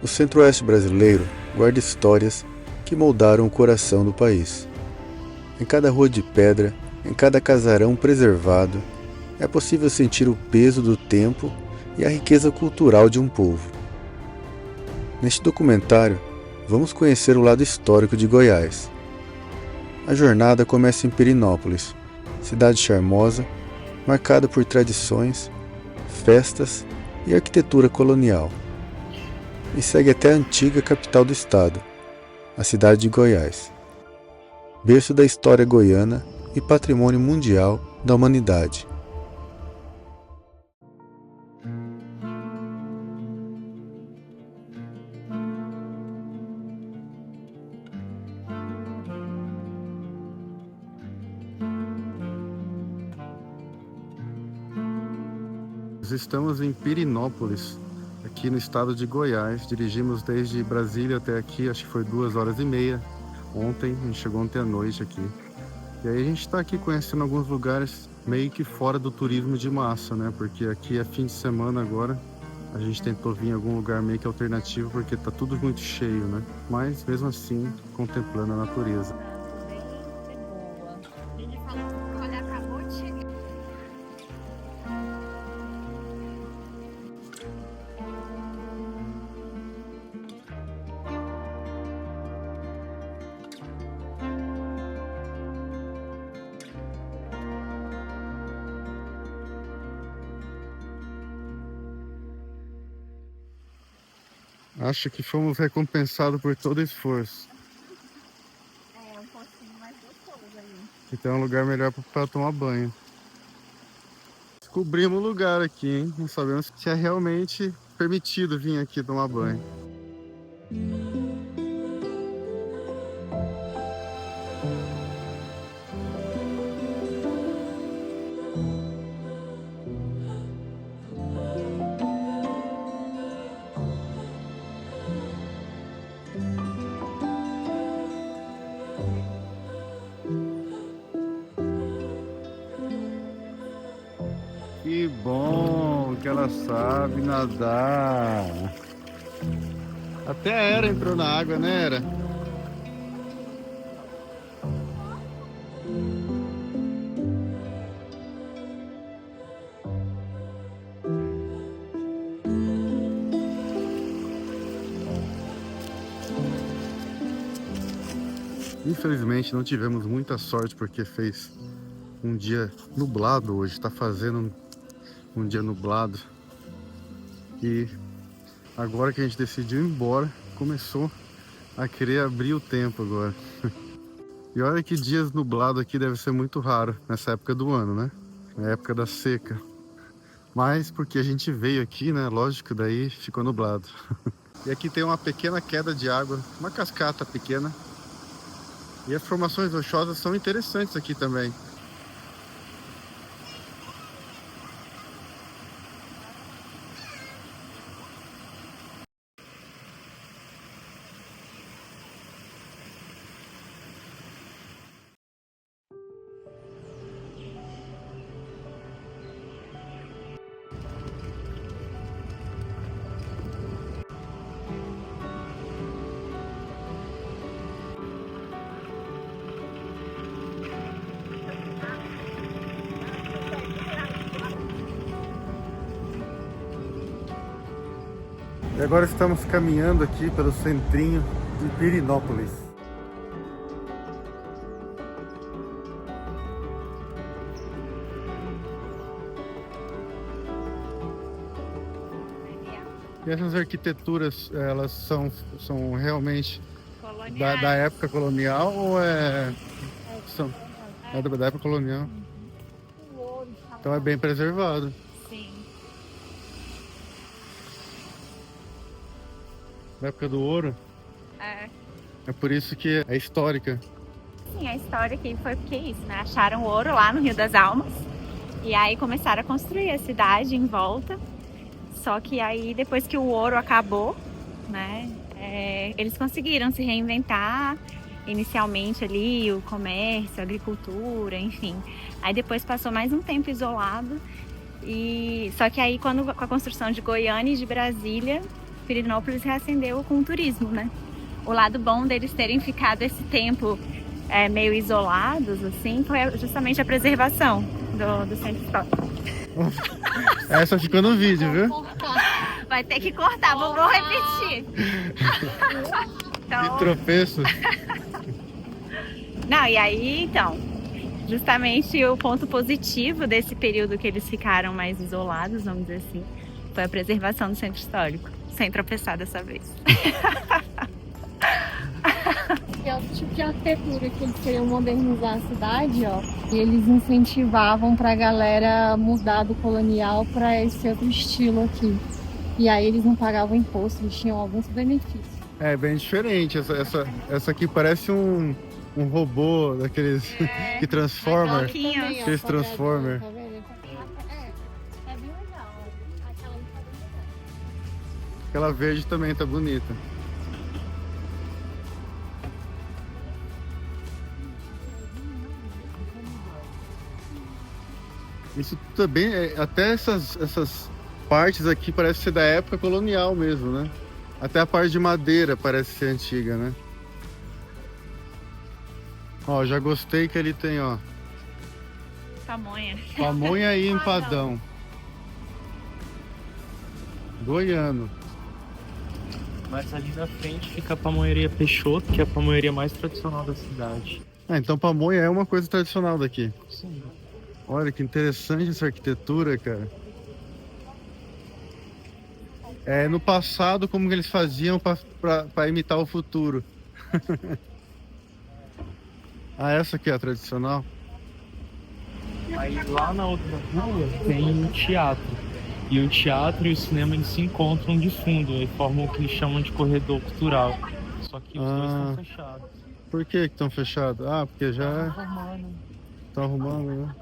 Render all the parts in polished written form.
O Centro-Oeste brasileiro guarda histórias que moldaram o coração do país. Em cada rua de pedra, em cada casarão preservado, é possível sentir o peso do tempo e a riqueza cultural de um povo. Neste documentário, vamos conhecer o lado histórico de Goiás. A jornada começa em Pirenópolis, cidade charmosa, marcada por tradições, festas e arquitetura colonial, e segue até a antiga capital do estado, a cidade de Goiás, berço da história goiana e patrimônio mundial da humanidade. Estamos em Pirenópolis, aqui no estado de Goiás. Dirigimos desde Brasília até aqui, acho que foi 2 horas e meia. Ontem, a gente chegou ontem à noite aqui. E aí a gente está aqui conhecendo alguns lugares meio que fora do turismo de massa, né? Porque aqui é fim de semana agora. A gente tentou vir em algum lugar meio que alternativo, porque tá tudo muito cheio, né? Mas mesmo assim, contemplando a natureza. Acho que fomos recompensados por todo o esforço. É um pouquinho mais gostoso aí. E tem um lugar melhor para tomar banho. Descobrimos o lugar aqui, hein? Não sabemos se é realmente permitido vir aqui tomar banho. Que bom que ela sabe nadar. Até a Era entrou na água, né, Era? Infelizmente não tivemos muita sorte porque fez um dia nublado hoje. Está fazendo um dia nublado. E agora que a gente decidiu ir embora, começou a querer abrir o tempo agora. E olha que dias nublados aqui deve ser muito raro nessa época do ano, né? Na época da seca. Mas porque a gente veio aqui, né? Lógico, daí ficou nublado. E aqui tem uma pequena queda de água, uma cascata pequena. E as formações rochosas são interessantes aqui também. E agora estamos caminhando aqui pelo centrinho de Pirenópolis. E essas arquiteturas, elas são realmente da época colonial ou são da época colonial? Então é bem preservado. Sim. Da época do ouro. É. É por isso que é histórica. Sim, a história aqui foi porque isso, né? Acharam ouro lá no Rio das Almas. E aí começaram a construir a cidade em volta. Só que aí, depois que o ouro acabou, né? Eles conseguiram se reinventar. Inicialmente ali, o comércio, a agricultura, enfim. Aí depois passou mais um tempo isolado. Só que aí, com a construção de Goiânia e de Brasília, Pirenópolis reacendeu com o turismo, né? O lado bom deles terem ficado esse tempo meio isolados, assim, foi justamente a preservação do centro histórico. Essa ficou no vídeo, viu? Vai ter que cortar, vou repetir. Então... Que tropeço. Não, e aí, então, justamente o ponto positivo desse período que eles ficaram mais isolados, vamos dizer assim, foi a preservação do centro histórico, sem tropeçar dessa vez. É o tipo de arquitetura que eles queriam modernizar a cidade, ó, e eles incentivavam pra galera mudar do colonial pra esse outro estilo aqui. E aí eles não pagavam imposto, eles tinham alguns benefícios. É bem diferente, essa aqui parece um robô daqueles que transforma. Aqueles Transformer. Tá vendo? É bem legal, ó. Aquela ali tá bem legal. Aquela verde também tá bonita. Isso também, até essas partes aqui parece ser da época colonial mesmo, né? Até a parte de madeira parece ser antiga, né? Ó, já gostei que ele tem, ó, Pamonha. pamonha e empadão. Goiano. Mas ali na frente fica a pamonharia Peixoto, que é a pamonharia mais tradicional da cidade. Ah, então pamonha é uma coisa tradicional daqui. Sim. Olha que interessante essa arquitetura, cara. No passado, como que eles faziam para imitar o futuro? Ah, essa aqui é a tradicional? Aí lá na outra rua tem um teatro. E o teatro e o cinema eles se encontram de fundo e formam o que eles chamam de corredor cultural. Só que os dois estão fechados. Por que estão fechados? Ah, porque já estão arrumando, né?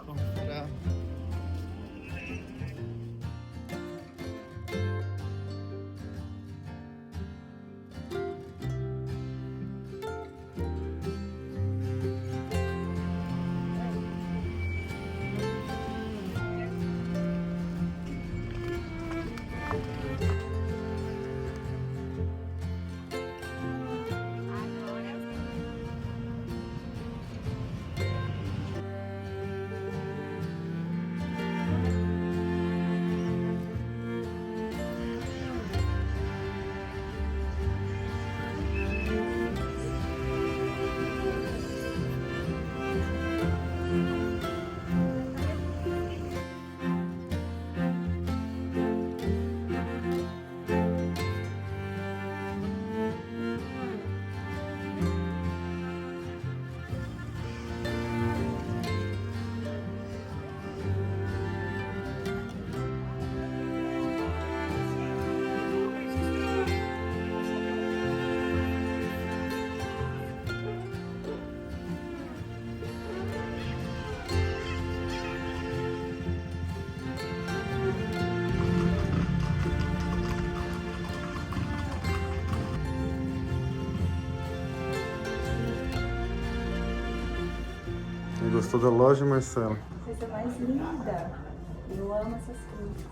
Gostou da loja, Marcelo? Coisa mais linda. Eu amo essas coisas.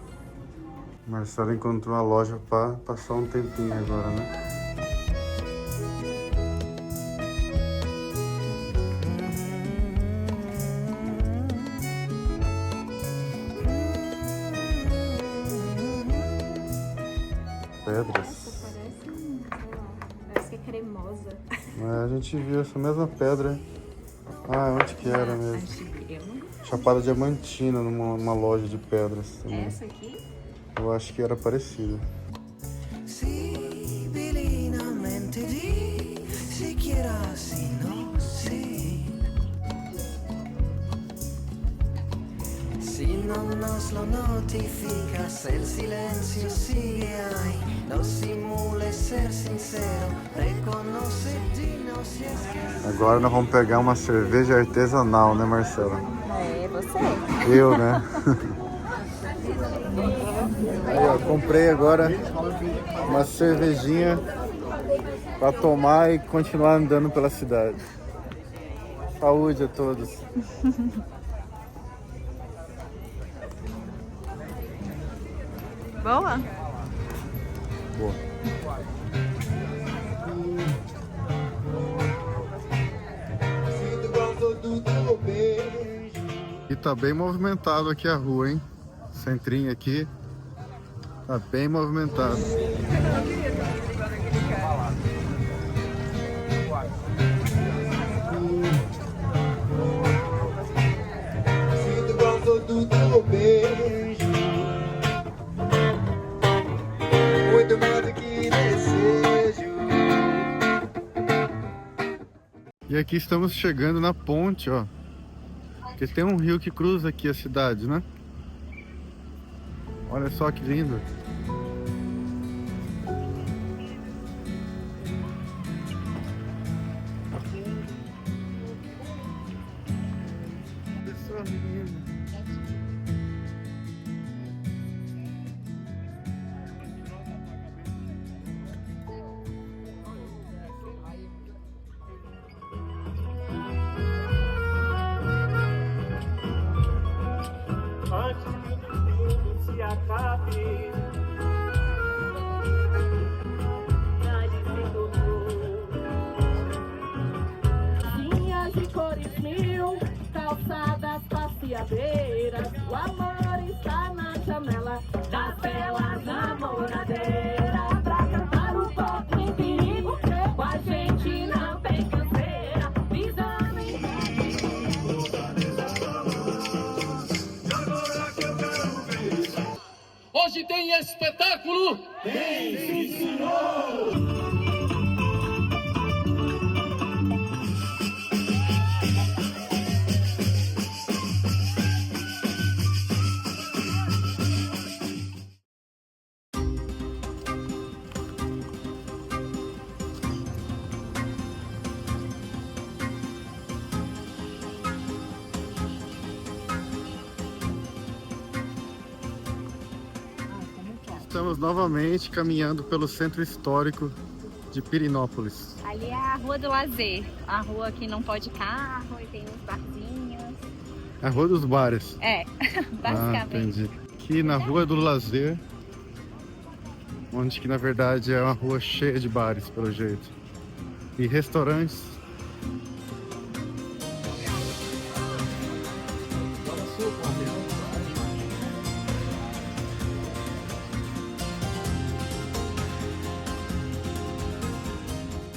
Marcelo encontrou a loja para passar um tempinho agora, né? Pedras. Parece que é cremosa. A gente viu essa mesma pedra. Ah, onde que era mesmo? Chapada Diamantina, numa loja de pedras também. Essa aqui? Eu acho que era parecida. Non nos lo notifica se il silenzio sigue ahí. No simula ser sincero, reconoce de não se esquece. Agora nós vamos pegar uma cerveja artesanal, né, Marcela? É, você. Eu, né? Aí, ó, comprei agora uma cervejinha para tomar e continuar andando pela cidade. Saúde a todos. Boa? Boa. E tá bem movimentado aqui a rua, hein? Centrinho aqui. Tá bem movimentado. Sinto gosto do teu beijo, muito mais do que desejo. E aqui estamos chegando na ponte, ó. Porque tem um rio que cruza aqui a cidade, né? Olha só que lindo. Pessoa linda. Antes que o mundo se acabe, nadie se tocou. Vinhas de cores mil, calçadas passeadeiras, o amor está na janela das belas namoradeiras. Pra cantar o toque em perigo, com a gente não tem canseira, pisando em Hoje tem espetáculo! Tem, sim, senhor! Estamos novamente caminhando pelo centro histórico de Pirenópolis. Ali é a Rua do Lazer, a rua que não pode carro e tem uns barzinhos. A Rua dos Bares. É, basicamente. Entendi. Aqui na Rua do Lazer, onde que na verdade é uma rua cheia de bares, pelo jeito. E restaurantes.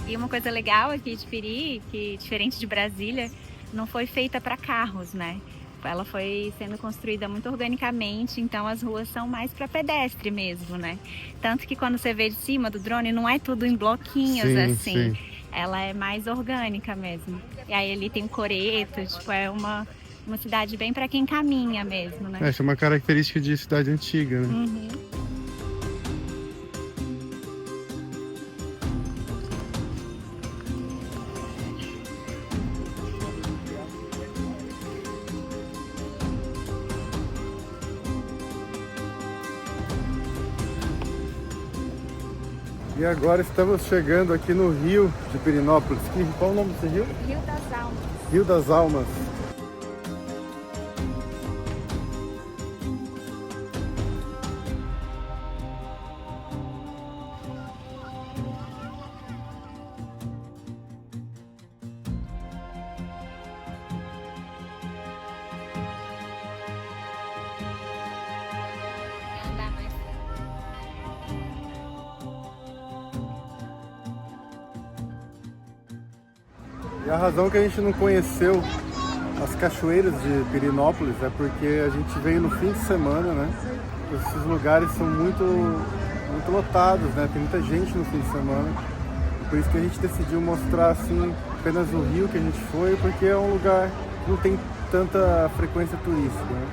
E uma coisa legal aqui de Piri, que diferente de Brasília, não foi feita para carros, né? Ela foi sendo construída muito organicamente, então as ruas são mais para pedestre mesmo, né? Tanto que quando você vê de cima do drone, não é tudo em bloquinhos assim. Sim. Ela é mais orgânica mesmo. E aí ali tem um coreto, tipo, é uma cidade bem para quem caminha mesmo, né? Essa é uma característica de cidade antiga, né? Uhum. E agora estamos chegando aqui no rio de Pirenópolis. Qual é o nome desse rio? Rio das Almas. Rio das Almas. E a razão que a gente não conheceu as cachoeiras de Pirenópolis é porque a gente veio no fim de semana, né? Esses lugares são muito lotados, né? Tem muita gente no fim de semana. Por isso que a gente decidiu mostrar assim apenas o rio que a gente foi, porque é um lugar que não tem tanta frequência turística, né?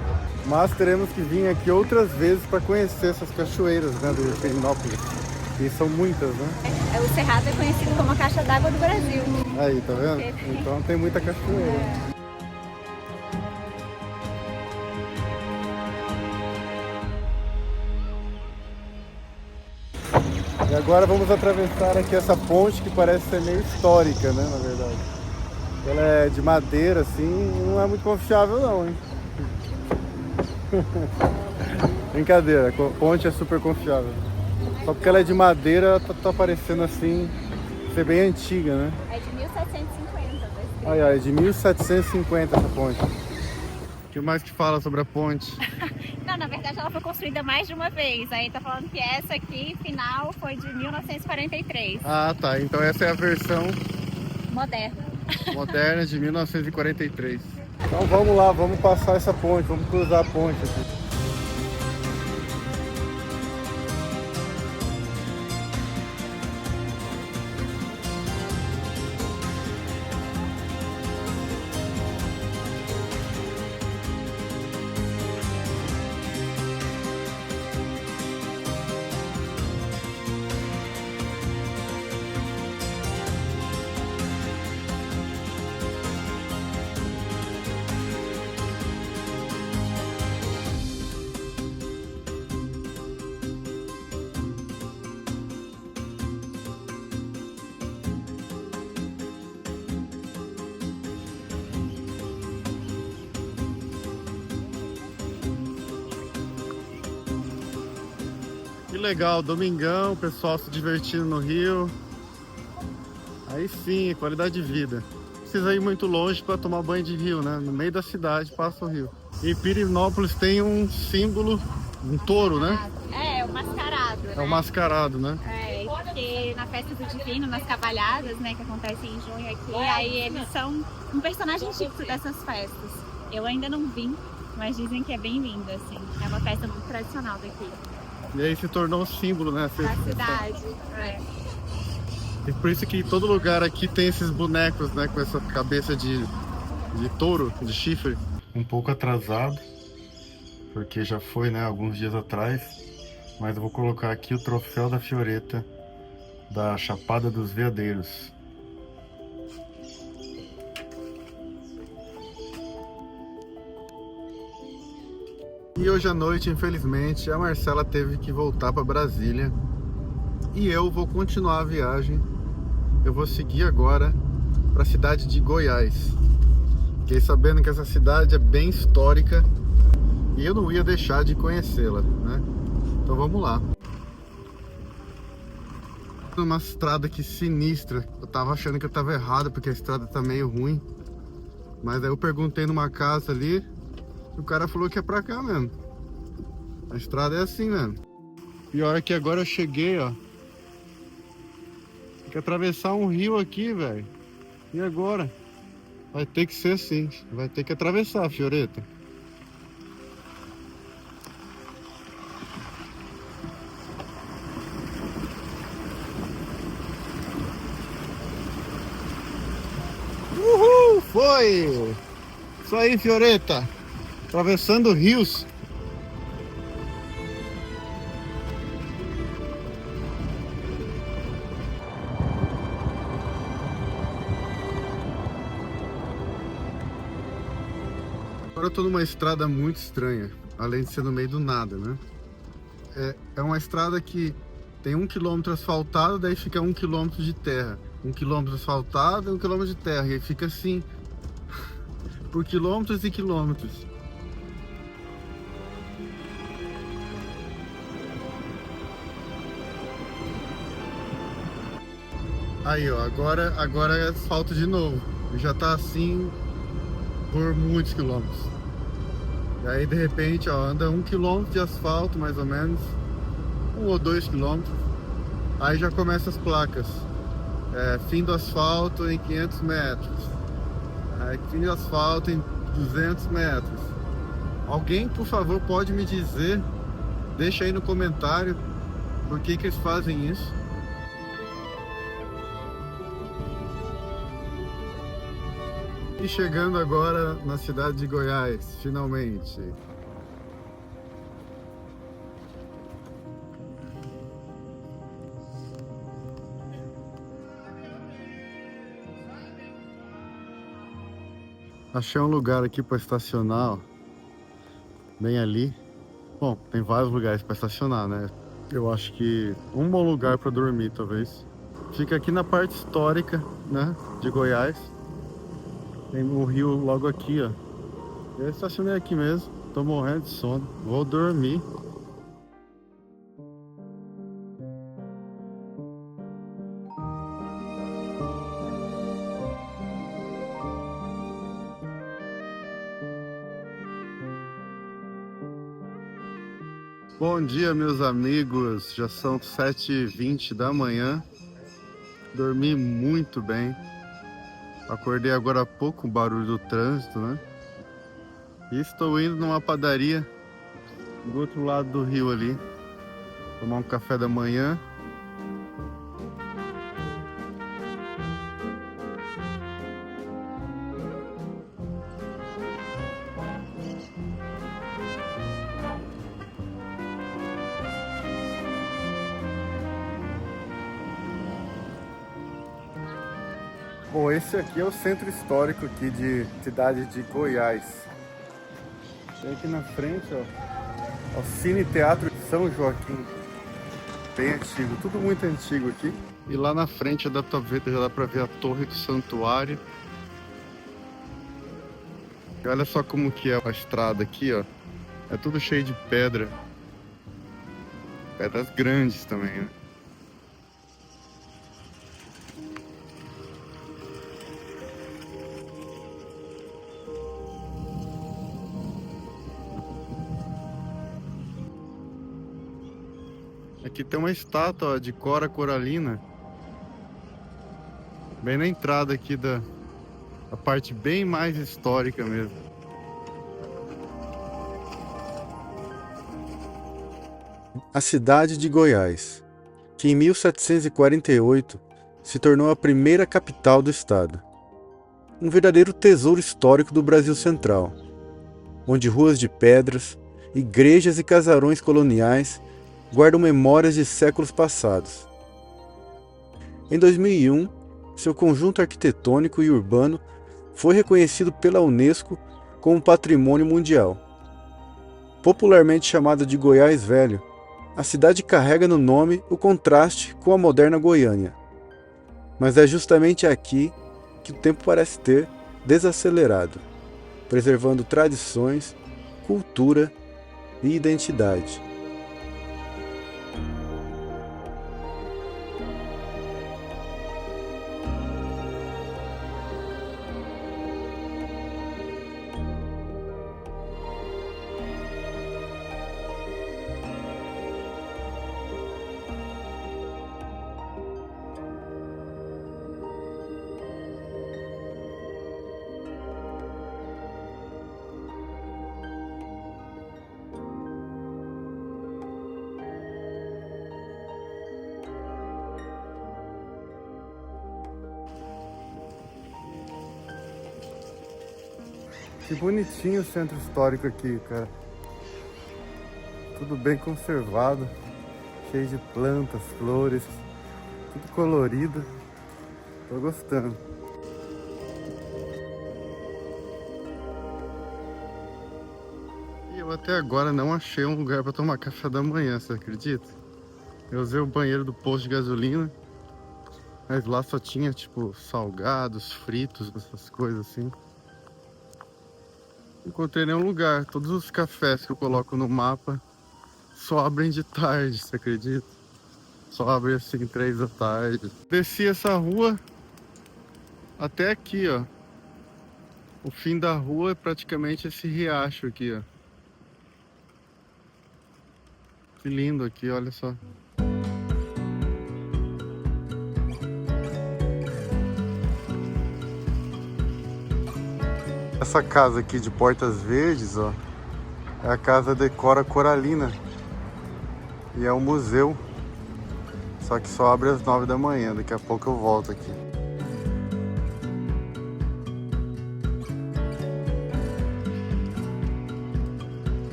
Mas teremos que vir aqui outras vezes para conhecer essas cachoeiras, né, do Pirenópolis. E são muitas, né? O Cerrado é conhecido como a caixa d'água do Brasil. Aí, tá vendo? Então tem muita cachoeira. E agora vamos atravessar aqui essa ponte que parece ser meio histórica, né, na verdade. Ela é de madeira, assim, e não é muito confiável não, hein? Brincadeira, a ponte é super confiável. Só porque ela é de madeira, tá parecendo assim, ser bem antiga, né? É de 1750, tá escrito. Ai, ai, é de 1750 essa ponte. O que mais que fala sobre a ponte? Não, na verdade ela foi construída mais de uma vez. Aí tá falando que essa aqui, final, foi de 1943. Ah, tá. Então essa é a versão Moderna. moderna de 1943. Então vamos lá, vamos passar essa ponte, vamos cruzar a ponte aqui. Que legal, domingão, o pessoal se divertindo no rio. Aí sim, qualidade de vida. Não precisa ir muito longe para tomar banho de rio, né? No meio da cidade passa o rio. E Pirenópolis tem um símbolo, um touro, né? É, o mascarado, né? É o mascarado, né? É, porque na festa do Divino, nas cavalhadas, né, que acontecem em junho aqui, aí eles são um personagem típico dessas festas. Eu ainda não vim, mas dizem que é bem lindo, assim. É uma festa muito tradicional daqui. E aí se tornou um símbolo, né? Da cidade, é. E por isso que em todo lugar aqui tem esses bonecos, né? Com essa cabeça de touro, de chifre. Um pouco atrasado, porque já foi, né? Alguns dias atrás. Mas eu vou colocar aqui o troféu da Fioretta da Chapada dos Veadeiros. E hoje à noite, infelizmente, a Marcela teve que voltar para Brasília. E eu vou continuar a viagem. Eu vou seguir agora para a cidade de Goiás. Fiquei sabendo que essa cidade é bem histórica e eu não ia deixar de conhecê-la, né? Então vamos lá. Uma estrada aqui sinistra. Eu tava achando que eu tava errado porque a estrada tá meio ruim. Mas aí eu perguntei numa casa ali, o cara falou que é pra cá mesmo. A estrada é assim mesmo. Pior é que agora eu cheguei, ó. Tem que atravessar um rio aqui, velho. E agora? Vai ter que ser assim. Vai ter que atravessar, Fioretta. Uhul! Foi! Isso aí, Fioretta. Atravessando rios. Agora eu tô numa estrada muito estranha, além de ser no meio do nada, né? É uma estrada que tem 1 quilômetro asfaltado, daí fica 1 quilômetro de terra. 1 quilômetro asfaltado e 1 quilômetro de terra. E aí fica assim, por quilômetros e quilômetros. Aí, ó, agora é asfalto de novo. Já tá assim por muitos quilômetros. E aí, de repente, ó, anda 1 quilômetro de asfalto, mais ou menos. 1 ou 2 quilômetros. Aí já começa as placas. Fim do asfalto em 500 metros. Fim do asfalto em 200 metros. Alguém, por favor, pode me dizer, deixa aí no comentário, por que eles fazem isso? E chegando agora na cidade de Goiás, finalmente. Achei um lugar aqui para estacionar, ó, bem ali. Bom, tem vários lugares para estacionar, né? Eu acho que um bom lugar para dormir, talvez. Fica aqui na parte histórica, né, de Goiás. Tem o rio logo aqui, ó. Eu estacionei aqui mesmo. Tô morrendo de sono. Vou dormir. Bom dia, meus amigos. Já são 7h20 da manhã. Dormi muito bem. Acordei agora há pouco com o barulho do trânsito, né? E estou indo numa padaria do outro lado do rio ali. Tomar um café da manhã. Bom, esse aqui é o centro histórico aqui de cidade de Goiás. Tem aqui na frente, ó, o Cine Teatro São Joaquim. Bem antigo, tudo muito antigo aqui. E lá na frente já dá pra ver a Torre do Santuário. E olha só como que é a estrada aqui, ó. É tudo cheio de pedra. Pedras grandes também, né? Aqui tem uma estátua, ó, de Cora Coralina. Bem na entrada aqui da parte bem mais histórica mesmo. A cidade de Goiás, que em 1748 se tornou a primeira capital do estado. Um verdadeiro tesouro histórico do Brasil Central, onde ruas de pedras, igrejas e casarões coloniais guardam memórias de séculos passados. Em 2001, seu conjunto arquitetônico e urbano foi reconhecido pela Unesco como Patrimônio Mundial. Popularmente chamada de Goiás Velho, a cidade carrega no nome o contraste com a moderna Goiânia. Mas é justamente aqui que o tempo parece ter desacelerado, preservando tradições, cultura e identidade. Que bonitinho o centro histórico aqui, cara. Tudo bem conservado, cheio de plantas, flores, tudo colorido. Tô gostando. E eu até agora não achei um lugar para tomar café da manhã, você acredita? Eu usei o banheiro do posto de gasolina, mas lá só tinha tipo salgados, fritos, essas coisas assim. Não encontrei nenhum lugar. Todos os cafés que eu coloco no mapa só abrem de tarde, você acredita? Só abrem assim 3 da tarde. Desci essa rua até aqui, ó. O fim da rua é praticamente esse riacho aqui, ó. Que lindo aqui, olha só. Essa casa aqui de portas verdes, ó, é a casa de Cora Coralina. E é um museu. Só que só abre às 9 da manhã. Daqui a pouco eu volto aqui.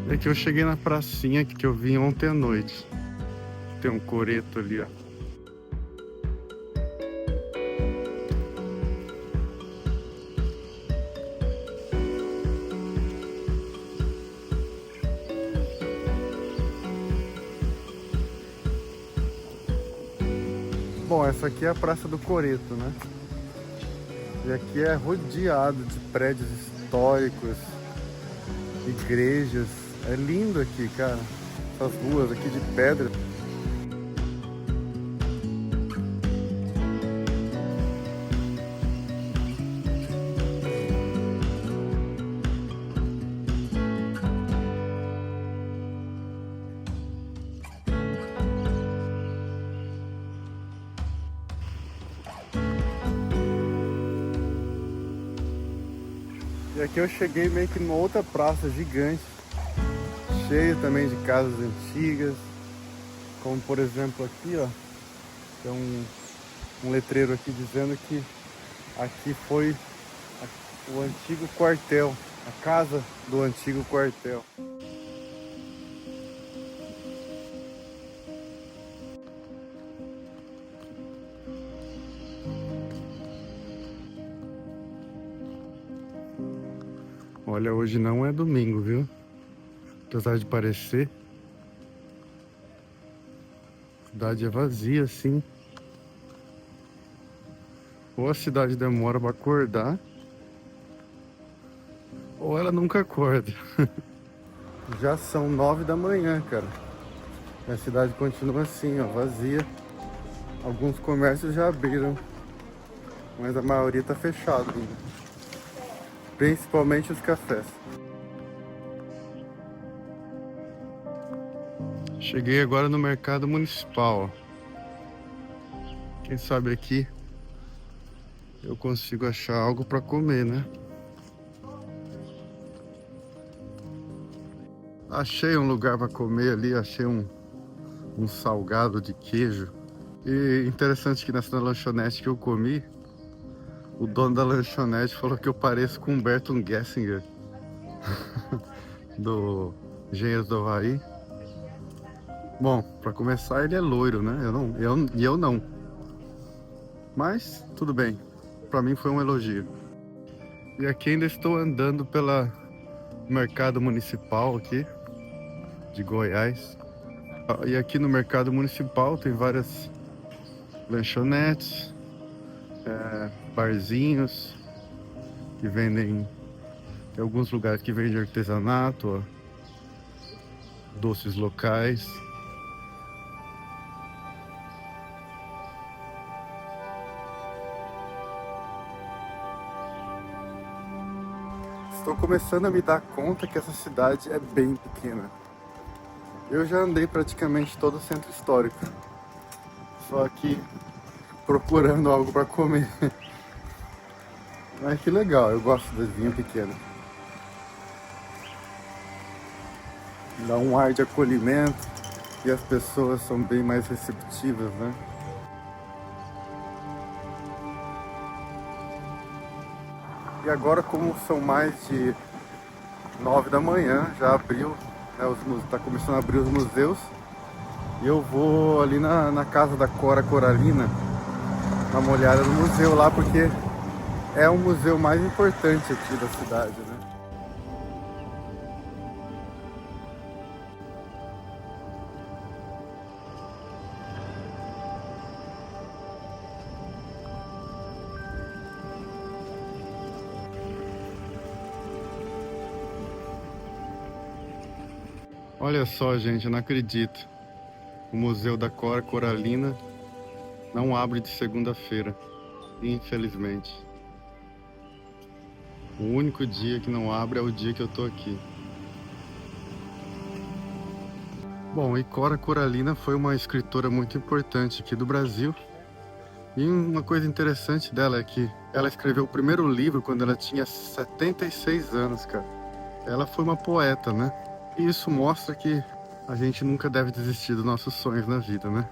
É que eu cheguei na pracinha que eu vim ontem à noite. Tem um coreto ali, ó. Bom, essa aqui é a Praça do Coreto, né? E aqui é rodeado de prédios históricos, igrejas. É lindo aqui, cara. Essas ruas aqui de pedra. E aqui eu cheguei meio que numa outra praça gigante, cheia também de casas antigas, como por exemplo aqui, ó, tem um letreiro aqui dizendo que aqui foi o antigo quartel, a casa do antigo quartel. Olha, hoje não é domingo, viu? Apesar de parecer, a cidade é vazia, assim. Ou a cidade demora para acordar, ou ela nunca acorda. Já são 9 da manhã, cara. E a cidade continua assim, ó, vazia. Alguns comércios já abriram, mas a maioria tá fechado ainda. Principalmente os cafés. Cheguei agora no mercado municipal, ó. Quem sabe aqui eu consigo achar algo para comer, né? Achei um lugar para comer ali, achei um salgado de queijo. E interessante que nessa lanchonete que eu comi, o dono da lanchonete falou que eu pareço com Humberto Gessinger, do Engenheiros do Havaí. Bom, para começar, ele é loiro, né? Eu não. Mas, tudo bem. Para mim foi um elogio. E aqui ainda estou andando pelo mercado municipal aqui, de Goiás. E aqui no mercado municipal tem várias lanchonetes, barzinhos que vendem, tem alguns lugares que vendem artesanato, ó, doces locais. Estou começando a me dar conta que essa cidade é bem pequena. Eu já andei praticamente todo o centro histórico, só aqui procurando algo para comer. Mas que legal, eu gosto das vinhas pequenas. Dá um ar de acolhimento e as pessoas são bem mais receptivas, né? E agora, como são mais de 9 da manhã, já abriu, né, tá começando a abrir os museus. E eu vou ali na casa da Cora Coralina dar uma olhada no museu lá, porque é o museu mais importante aqui da cidade, né? Olha só, gente, eu não acredito. O Museu da Cora Coralina não abre de segunda-feira, infelizmente. O único dia que não abre é o dia que eu tô aqui. Bom, e Cora Coralina foi uma escritora muito importante aqui do Brasil. E uma coisa interessante dela é que ela escreveu o primeiro livro quando ela tinha 76 anos, cara. Ela foi uma poeta, né? E isso mostra que a gente nunca deve desistir dos nossos sonhos na vida, né?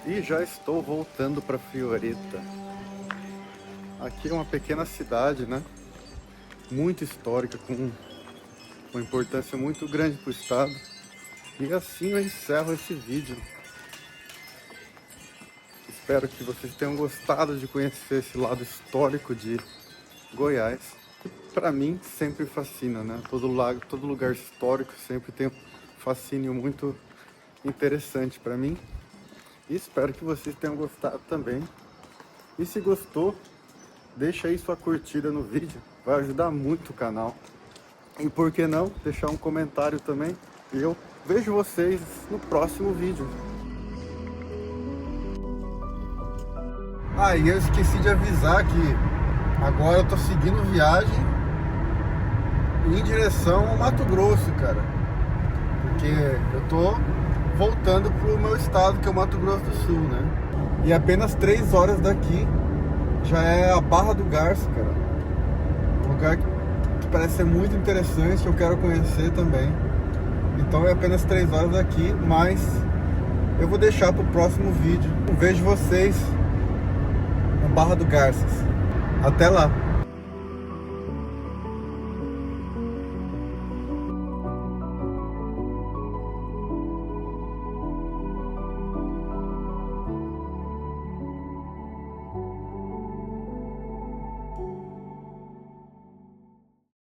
E já estou voltando para Fioretta. Aqui é uma pequena cidade, né? Muito histórica, com uma importância muito grande para o estado. E assim eu encerro esse vídeo. Espero que vocês tenham gostado de conhecer esse lado histórico de Goiás. Para mim sempre fascina, né? Todo lugar histórico sempre tem um fascínio muito interessante para mim. E espero que vocês tenham gostado também. E se gostou, deixa aí sua curtida no vídeo, vai ajudar muito o canal. E por que não, deixar um comentário também. E eu vejo vocês no próximo vídeo. Ah, e eu esqueci de avisar que agora eu tô seguindo viagem em direção ao Mato Grosso, cara. Porque eu tô voltando pro meu estado, que é o Mato Grosso do Sul, né? E apenas 3 horas daqui já é a Barra do Garça, cara. Um lugar que parece ser muito interessante, que eu quero conhecer também. Então é apenas 3 horas daqui, mas eu vou deixar pro próximo vídeo. Vejo vocês na Barra do Garças. Até lá!